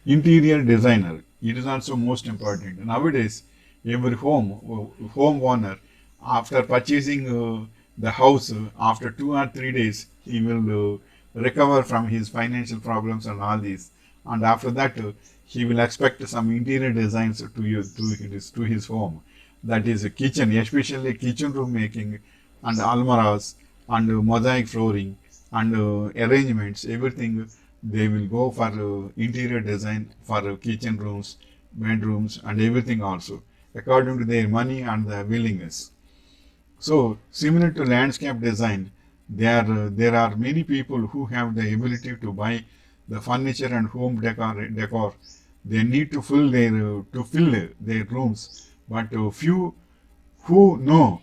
Interior designer, it is also most important. Nowadays, every home owner, after purchasing the house, after 2 or 3 days, he will recover from his financial problems and all these. And after that, he will expect some interior designs to his home. That is a kitchen, especially kitchen room making and almaras and mosaic flooring and arrangements, everything they will go for interior design for kitchen rooms, bedrooms, and everything also, according to their money and the willingness. So, similar to landscape design, there are many people who have the ability to buy the furniture and home decor. They need to fill their rooms, but few who know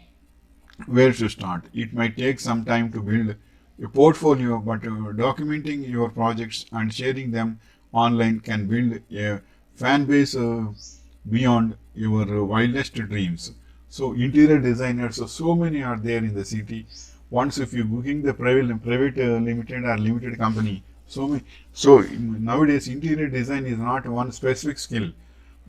where to start. It might take some time to build a portfolio, but documenting your projects and sharing them online can build a fan base beyond your wildest dreams. So, interior designers, so many are there in the city. Once, if you booking the private limited or limited company, so nowadays interior design is not one specific skill.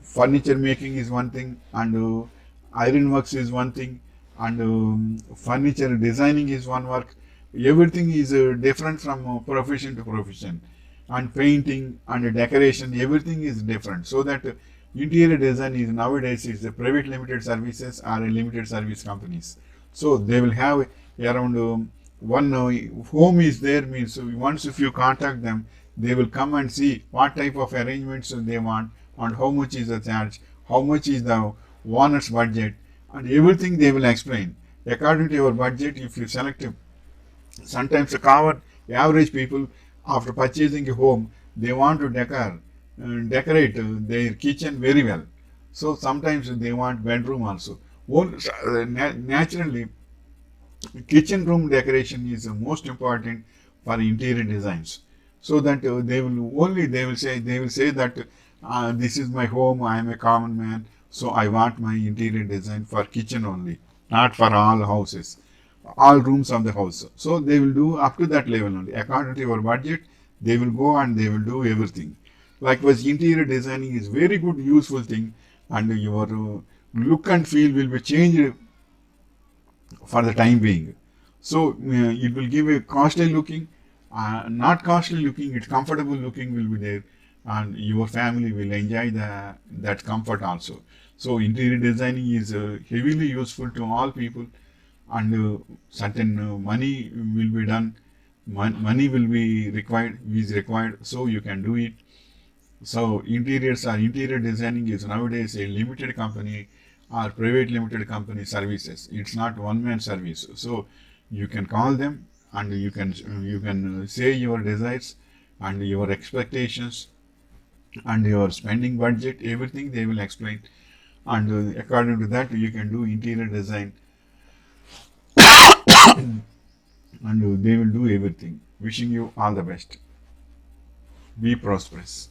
Furniture making is one thing, and ironworks is one thing, and furniture designing is one work. Everything is different from profession to profession, and painting and decoration, everything is different. So that interior design is nowadays is the private limited services or limited service companies. So they will have around one home is there means once if you contact them, they will come and see what type of arrangements they want and how much is the charge, how much is the owner's budget, and everything they will explain. According to your budget, if you select, sometimes the common average people after purchasing a home, they want to decorate their kitchen very well. So sometimes they want bedroom also. Naturally, kitchen room decoration is the most important for interior designs, so that they will say that this is my home, I am a common man, so I want my interior design for kitchen only, not for all houses, all rooms of the house. So they will do up to that level only, according to your budget. They will go and they will do everything. Likewise, interior designing is very good useful thing, and your look and feel will be changed for the time being. So it will give a costly looking, not costly looking, it's comfortable looking will be there, and your family will enjoy that comfort also. So interior designing is heavily useful to all people, and certain money will be done, money will be required, is required, so you can do it. So interior designing is nowadays a limited company or private limited company services. It's not one man service. So you can call them and you can say your desires and your expectations and your spending budget. Everything they will explain, and according to that you can do interior design, and they will do everything. Wishing you all the best. Be prosperous.